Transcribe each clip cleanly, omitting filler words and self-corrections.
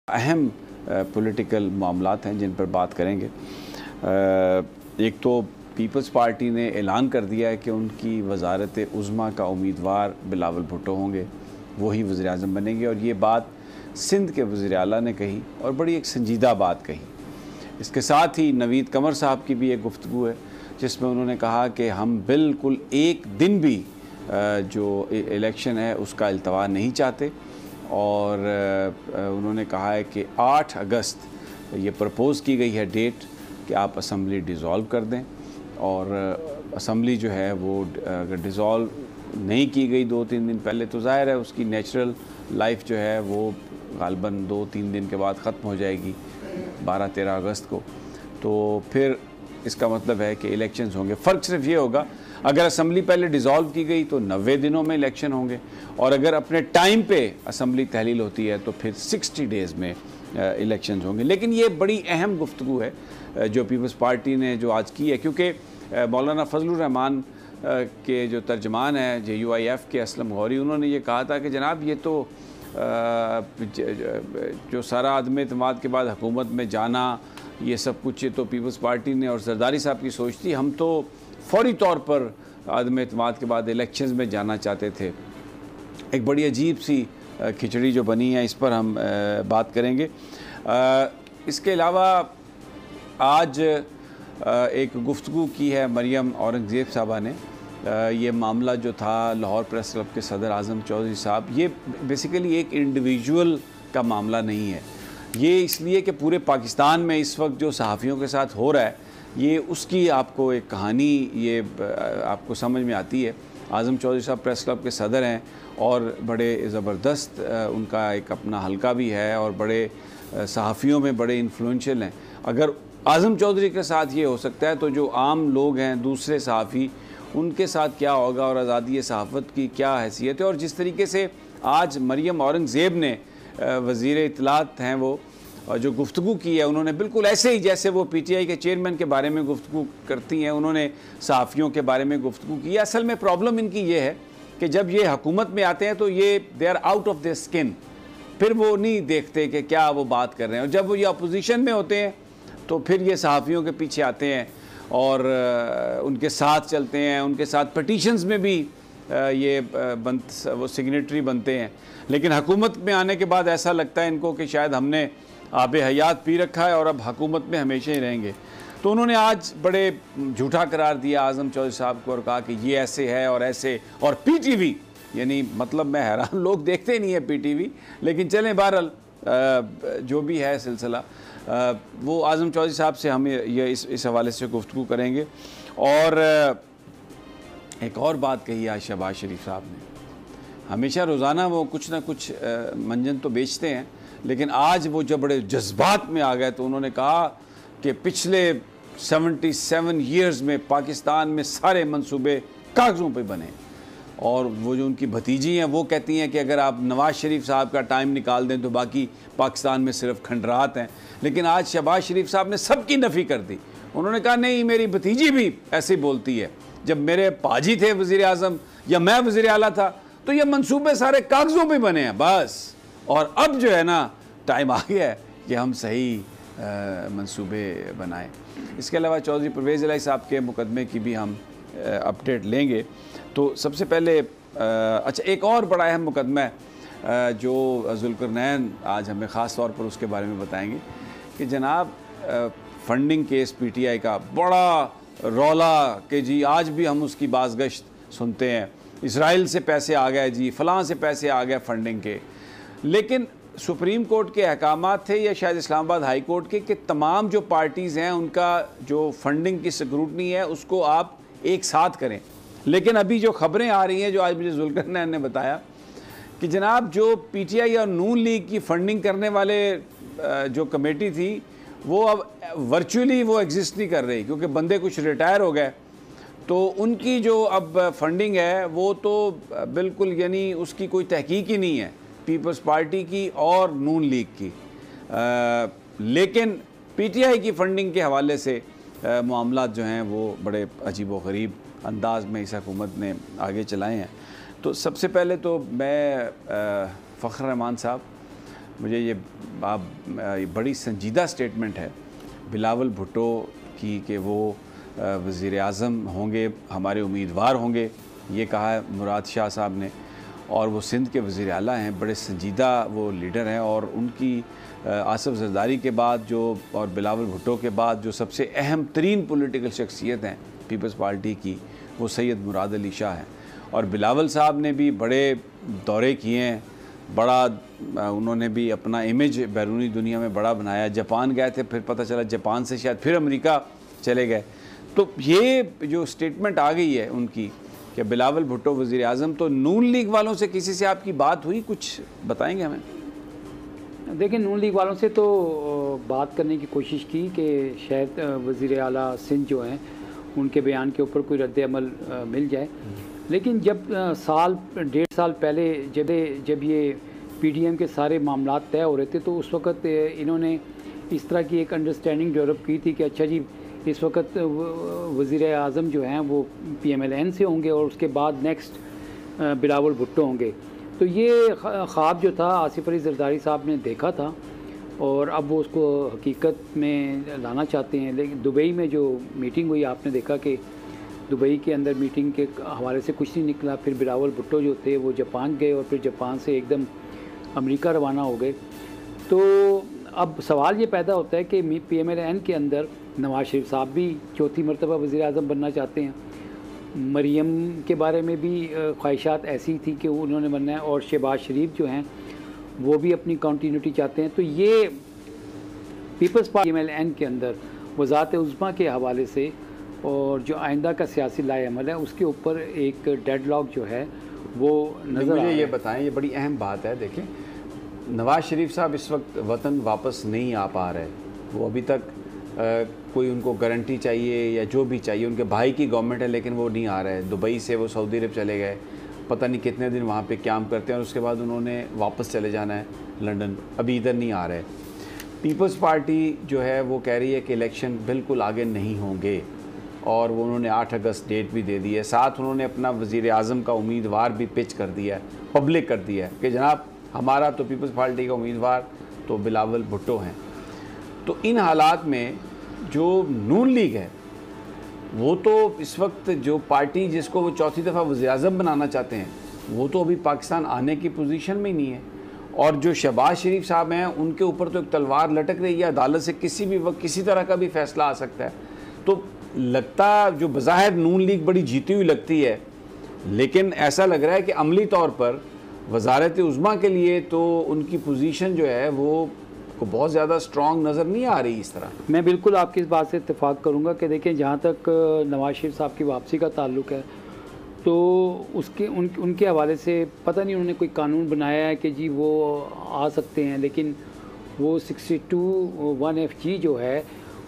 अहम पॉलिटिकल मामलात हैं जिन पर बात करेंगे। एक तो पीपल्स पार्टी ने ऐलान कर दिया है कि उनकी वज़ारत उज़्मा का उम्मीदवार बिलावल भुट्टो होंगे, वही वज़ीर-ए-आज़म बनेंगे। और ये बात सिंध के वज़ीर आला ने कही और बड़ी एक संजीदा बात कही। इसके साथ ही नवीद कमर साहब की भी एक गुफ्तगू है जिसमें उन्होंने कहा कि हम बिल्कुल एक दिन भी जो इलेक्शन है उसका इल्तवा नहीं चाहते। और उन्होंने कहा है कि 8 अगस्त ये प्रपोज़ की गई है डेट कि आप असम्बली डिज़ोल्व कर दें। और असम्बली जो है वो अगर डिज़ोल्व नहीं की गई 2-3 दिन पहले तो ज़ाहिर है उसकी नेचुरल लाइफ जो है वो ग़ालिबन 2-3 दिन के बाद ख़त्म हो जाएगी 12-13 अगस्त को। तो फिर इसका मतलब है कि इलेक्शंस होंगे। फ़र्क सिर्फ ये होगा अगर असम्बली पहले डिज़ोल्व की गई तो 90 दिनों में इलेक्शन होंगे, और अगर अपने टाइम पे असम्बली तहलील होती है तो फिर 60 डेज़ में इलेक्शंस होंगे। लेकिन ये बड़ी अहम गुफ्तगू है जो पीपल्स पार्टी ने जो आज की है, क्योंकि मौलाना फजलुर रहमान के जो तर्जमान है JUIF के असलम गौरी, उन्होंने ये कहा था कि जनाब ये तो जो सारा आदम एतमाद के बाद हुकूमत में जाना ये सब कुछ ये तो पीपल्स पार्टी ने और जरदारी साहब की सोच थी, हम तो फौरी तौर पर आदम एतमाद के बाद इलेक्शंस में जाना चाहते थे। एक बड़ी अजीब सी खिचड़ी जो बनी है इस पर हम बात करेंगे। इसके अलावा आज एक गुफ्तगू की है मरियम औरंगज़ेब साहबा ने। ये मामला जो था लाहौर प्रेस क्लब के सदर आज़म चौधरी साहब, ये बेसिकली एक इंडिविजुअल का मामला नहीं है। ये इसलिए कि पूरे पाकिस्तान में इस वक्त जो सहाफ़ियों के साथ हो रहा है ये उसकी आपको एक कहानी ये आपको समझ में आती है। आज़म चौधरी साहब प्रेस क्लब के सदर हैं और बड़े ज़बरदस्त उनका एक अपना हलका भी है और बड़े सहाफ़ियों में बड़े इन्फ्लुएंशियल हैं। अगर आज़म चौधरी के साथ ये हो सकता है तो जो आम लोग हैं दूसरे सहाफ़ी उनके साथ क्या होगा और आज़ादी सहाफ़त की क्या हैसियत है। और जिस तरीके से आज मरियम औरंगज़ेब ने वज़ीर इत्तलात हैं वो और जो गुफ्तगू की है उन्होंने बिल्कुल ऐसे ही जैसे वो PTI के चेयरमैन के बारे में गुफ्तगू करती हैं उन्होंने सहाफ़ियों के बारे में गुफ्तगू की है। असल में प्रॉब्लम इनकी ये है कि जब ये हुकूमत में आते हैं तो ये they are out of the skin, फिर वो नहीं देखते कि क्या वो बात कर रहे हैं। और जब वो ये अपोजिशन में होते हैं तो फिर ये सहाफ़ियों के पीछे आते हैं और उनके साथ चलते हैं, उनके साथ पटिशन्स में भी ये वो सिग्नेटरी बनते हैं। लेकिन हुकूमत में आने के बाद ऐसा लगता है इनको कि शायद हमने आब हयात पी रखा है और अब हुकूमत में हमेशा ही रहेंगे। तो उन्होंने आज बड़े झूठा करार दिया आज़म चौधरी साहब को और कहा कि ये ऐसे है और ऐसे, और PTV यानी मतलब मैं हैरान, लोग देखते नहीं है PTV, लेकिन चलें बहरहाल जो भी है सिलसिला वो आज़म चौधरी साहब से हम ये इस हवाले से गुफ्तगू करेंगे। और एक और बात कही आज शहबाज शरीफ साहब ने, हमेशा रोज़ाना वो कुछ ना कुछ मंजन तो बेचते हैं, लेकिन आज वो जब बड़े जज्बात में आ गए तो उन्होंने कहा कि पिछले 77 ईयर्स में पाकिस्तान में सारे मंसूबे कागज़ों पे बने। और वो जो उनकी भतीजी हैं वो कहती हैं कि अगर आप नवाज़ शरीफ साहब का टाइम निकाल दें तो बाकी पाकिस्तान में सिर्फ खंडरात हैं। लेकिन आज शहबाज शरीफ साहब ने सबकी नफ़ी कर दी। उन्होंने कहा नहीं, मेरी भतीजी भी ऐसे बोलती है, जब मेरे पाजी थे वज़ीर आज़म या मैं वज़ीर आला था तो ये मंसूबे सारे कागज़ों पे बने हैं बस, और अब जो है ना टाइम आ गया है कि हम सही मंसूबे बनाएं। इसके अलावा चौधरी परवेज़ इलाही साहब के मुकदमे की भी हम अपडेट लेंगे। तो सबसे पहले अच्छा एक और बड़ा अहम मुकदमा है जो ज़ुल्करनैन आज हमें ख़ास तौर पर उसके बारे में बताएंगे कि जनाब फंडिंग केस PTI का बड़ा रौला कि जी आज भी हम उसकी बाज़गश्त सुनते हैं, इसराइल से पैसे आ गए जी, फ़लाँ से पैसे आ गए फंडिंग के। लेकिन सुप्रीम कोर्ट के अहकामात थे या शायद इस्लामाबाद हाई कोर्ट के कि तमाम जो पार्टीज़ हैं उनका जो फंडिंग की स्क्रूटनी है उसको आप एक साथ करें। लेकिन अभी जो ख़बरें आ रही हैं जो आज मुझे ज़ुल्करनैन ने बताया कि जनाब जो PTI और नून लीग की फ़ंडिंग करने वाले जो कमेटी थी वो अब वर्चुअली वो एग्जिस्ट नहीं कर रही, क्योंकि बंदे कुछ रिटायर हो गए। तो उनकी जो अब फंडिंग है वो तो बिल्कुल यानी उसकी कोई तहकीक ही नहीं है पीपल्स पार्टी की और नून लीग की। लेकिन PTI की फ़ंडिंग के हवाले से मामलात जो हैं वो बड़े अजीब व गरीब अंदाज में इस हुकूमत ने आगे चलाए हैं। तो सबसे पहले तो मैं फ़ख्र रहमान साहब मुझे ये बड़ी संजीदा स्टेटमेंट है बिलावल भुट्टो की कि वो वज़ीर आज़म होंगे, हमारे उम्मीदवार होंगे, ये कहा है मुराद शाह साहब ने। और वो सिंध के वज़ीर आला हैं, बड़े संजीदा वो लीडर हैं, और उनकी आसिफ जरदारी के बाद जो और बिलावल भुट्टो के बाद जो सबसे अहम तरीन पॉलिटिकल शख्सियत हैं पीपल्स पार्टी की, वो सैयद मुराद अली शाह हैं। और बिलावल साहब ने भी बड़े दौरे किए हैं, बड़ा उन्होंने भी अपना इमेज बैरूनी दुनिया में बड़ा बनाया। जापान गए थे, फिर पता चला जापान से शायद फिर अमेरिका चले गए। तो ये जो स्टेटमेंट आ गई है उनकी कि बिलावल भुट्टो वज़ीर आज़म, तो नून लीग वालों से किसी से आपकी बात हुई? कुछ बताएंगे हमें? देखिए, नून लीग वालों से तो बात करने की कोशिश की कि शायद वज़ीर आला सिंध जो हैं उनके बयान के ऊपर कोई रद्द अमल मिल जाए। लेकिन जब 1.5 साल पहले जब ये पीडीएम के सारे मामला तय हो रहे थे, तो उस वक़्त इन्होंने इस तरह की एक अंडरस्टैंडिंग डेवलप की थी कि अच्छा जी, इस वक्त वज़ीर आज़म जो हैं वो PMLN से होंगे और उसके बाद नेक्स्ट बिलावल भुट्टो होंगे। तो ये ख्वाब जो था आसिफ अली जरदारी साहब ने देखा था और अब वो उसको हकीकत में लाना चाहते हैं। लेकिन दुबई में जो मीटिंग हुई, आपने देखा कि दुबई के अंदर मीटिंग के हवाले से कुछ नहीं निकला। फिर बिलावल भुट्टो जो थे वो जापान गए और फिर जापान से एकदम अमेरिका रवाना हो गए। तो अब सवाल ये पैदा होता है कि PMLN के अंदर नवाज शरीफ साहब भी चौथी मरतबा वज़ीर आज़म बनना चाहते हैं। मरियम के बारे में भी ख्वाहिशात ऐसी थी कि उन्होंने बनना है, और शहबाज शरीफ जो हैं वो भी अपनी कंटिन्यूटी चाहते हैं। तो ये पीपल्स पार्टी PMLN के अंदर वज़ारत उज़्मा के हवाले से और जो आइंदा का सियासी लाएअमल है उसके ऊपर एक डेडलॉक जो है वो नज़र आ रहा है। मुझे ये बताएं, ये बड़ी अहम बात है। देखें, नवाज शरीफ साहब इस वक्त वतन वापस नहीं आ पा रहे। वो अभी तक कोई उनको गारंटी चाहिए या जो भी चाहिए, उनके भाई की गवर्नमेंट है लेकिन वो नहीं आ रहे। दुबई से वो सऊदी अरब चले गए, पता नहीं कितने दिन वहाँ पे क़याम करते हैं और उसके बाद उन्होंने वापस चले जाना है लंदन, अभी इधर नहीं आ रहे। पीपल्स पार्टी जो है वो कह रही है कि इलेक्शन बिल्कुल आगे नहीं होंगे और वो उन्होंने 8 अगस्त डेट भी दे दी है। साथ उन्होंने अपना वज़ीर आज़म का उम्मीदवार भी पिच कर दिया है, पब्लिक कर दिया है कि जनाब हमारा तो पीपल्स पार्टी का उम्मीदवार तो बिलावल भुट्टो हैं। तो इन हालात में जो नून लीग है वो तो इस वक्त जो पार्टी जिसको वो चौथी दफ़ा वज़ीर आज़म बनाना चाहते हैं वो तो अभी पाकिस्तान आने की पोजीशन में ही नहीं है। और जो शहबाज शरीफ साहब हैं उनके ऊपर तो एक तलवार लटक रही है, अदालत से किसी भी वक्त किसी तरह का भी फ़ैसला आ सकता है। तो लगता जो बज़ाहिर नून लीग बड़ी जीती हुई लगती है, लेकिन ऐसा लग रहा है कि अमली तौर पर वज़ारत उज़्मा के लिए तो उनकी पोजीशन जो है वो को बहुत ज़्यादा स्ट्रॉन्ग नज़र नहीं आ रही इस तरह। मैं बिल्कुल आपकी इस बात से इत्तेफाक करूँगा कि देखें, जहाँ तक नवाज शरीफ साहब की वापसी का ताल्लुक़ है तो उनके हवाले से पता नहीं उन्होंने कोई कानून बनाया है कि जी वो आ सकते हैं, लेकिन वो 62(1)(f)(g) जो है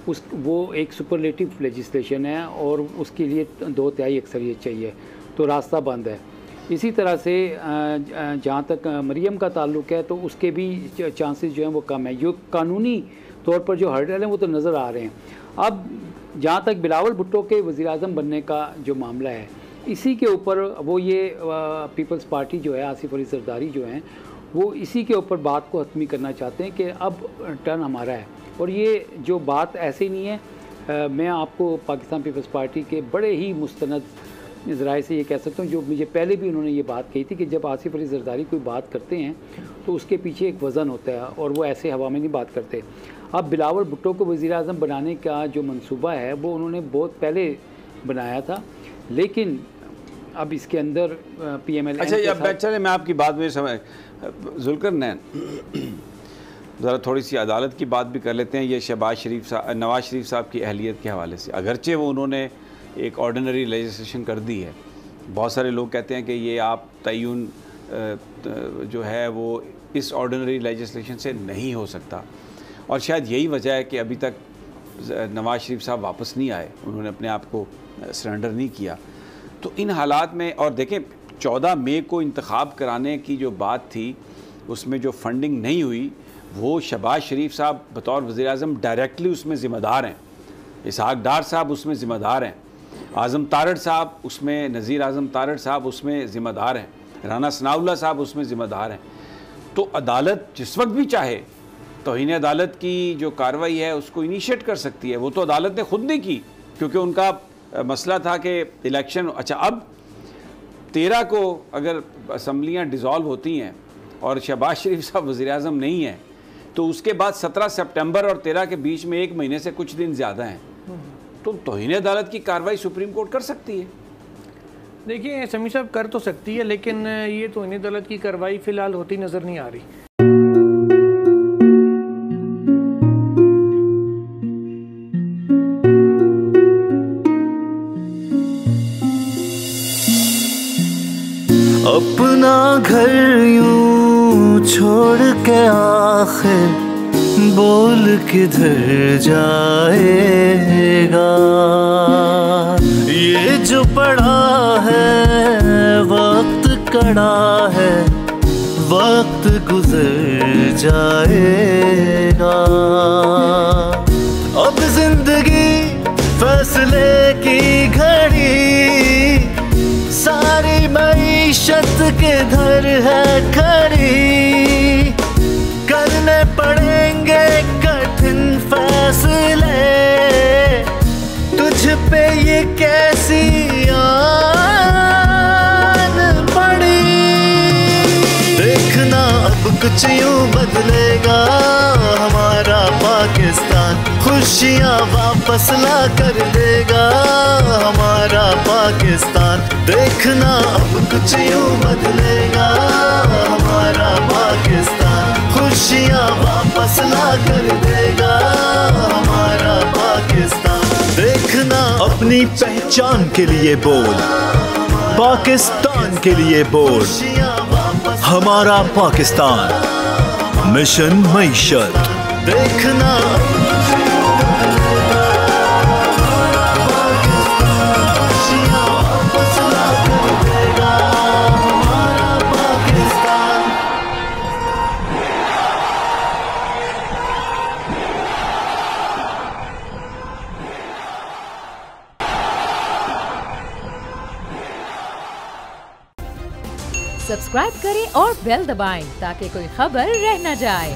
वो एक सुपरलेटिव लेजिस्लेशन है और उसके लिए 2/3 अक्सरियत चाहिए, तो रास्ता बंद है। इसी तरह से जहाँ तक मरियम का ताल्लुक़ है तो उसके भी चांसेस जो हैं वो कम है। जो कानूनी तौर पर जो हर्डल हैं वो तो नज़र आ रहे हैं। अब जहाँ तक बिलावल भुट्टो के वज़ीर आज़म बनने का जो मामला है, इसी के ऊपर वो ये पीपल्स पार्टी जो है, आसिफ अली जरदारी जो हैं, वो इसी के ऊपर बात को हतमी करना चाहते हैं कि अब टर्न हमारा है। और ये जो बात ऐसे ही नहीं है, मैं आपको पाकिस्तान पीपल्स पार्टी के बड़े ही मुस्तनद ज़राए से ये कह सकता हूँ, जो मुझे पहले भी उन्होंने ये बात कही थी कि जब आसिफ अली जरदारी कोई बात करते हैं तो उसके पीछे एक वज़न होता है और वो ऐसे हवा में नहीं बात करते। अब बिलावल भुट्टो को वज़ीर आज़म बनाने का जो मंसूबा है वो उन्होंने बहुत पहले बनाया था, लेकिन अब इसके अंदर PMLN अच्छा, चले मैं आपकी बात में समझ जुल्करनैन ज़रा थोड़ी सी अदालत की बात भी कर लेते हैं। ये शहबाज शरीफ साहब, नवाज शरीफ साहब की अहलियत के हवाले से, अगरचे वो उन्होंने एक ऑर्डिनरी लेजिस्लेशन कर दी है, बहुत सारे लोग कहते हैं कि ये आप तय्युन जो है वो इस ऑर्डिनरी लेजिस्लेशन से नहीं हो सकता, और शायद यही वजह है कि अभी तक नवाज शरीफ साहब वापस नहीं आए, उन्होंने अपने आप को सरेंडर नहीं किया। तो इन हालात में, और देखें 14 मई को इंतखाब कराने की जो बात थी उसमें जो फंडिंग नहीं हुई, वो शहबाज शरीफ साहब बतौर वज़ीर आज़म डायरेक्टली उसमें ज़िम्मेदार हैं, इसहाक डार साहब उसमें ज़िम्मेदार हैं, आज़म तारड़ साहब उसमें, नज़ीर आज़म तारड़ साहब उसमें ज़िम्मेदार हैं, राना सनाउल्लाह साहब उसमें ज़िम्मेदार हैं। तो अदालत जिस वक्त भी चाहे तौहीन अदालत की जो कार्रवाई है उसको इनिशिएट कर सकती है। वो तो अदालत ने खुद नहीं की, क्योंकि उनका मसला था कि इलेक्शन। अच्छा, अब 13 को अगर असम्बलियाँ डिज़ोल्व होती हैं और शहबाज शरीफ साहब वज़ीर-ए-आज़म नहीं है, तो उसके बाद 17 सितंबर और 13 के बीच में 1 महीने से कुछ दिन ज़्यादा हैं, तो तौहीन अदालत की कार्रवाई सुप्रीम कोर्ट कर सकती है। देखिए समी साहब, कर तो सकती है, लेकिन ये तौहीन अदालत की कार्रवाई फ़िलहाल होती नज़र नहीं आ रही। अपना घर यूं छोड़ के आखिर बोल किधर जाएगा। ये जो पड़ा है वक्त कड़ा है, वक्त गुजर जाएगा। अब जिंदगी फैसले की घड़ी, सारी मईशत के घर है खड़ी। करने पड़ेंगे कठिन फैसले, तुझ पे ये कैसी आन पड़ी। देखना अब कुछ यूं बदलेगा हमारा पाकिस्तान, खुशियाँ वापस ला कर देगा हमारा पाकिस्तान। देखना अब कुछ यूं बदलेगा हमारा पाकिस्तान, खुशियाँ वापस ला कर देगा हमारा पाकिस्तान। देखना अपनी पहचान के लिए बोल, पाकिस्तान के लिए बोल, हमारा पाकिस्तान, मिशन मईशत। देखना सब्सक्राइब करें और बेल दबाएं ताकि कोई खबर रह न जाए।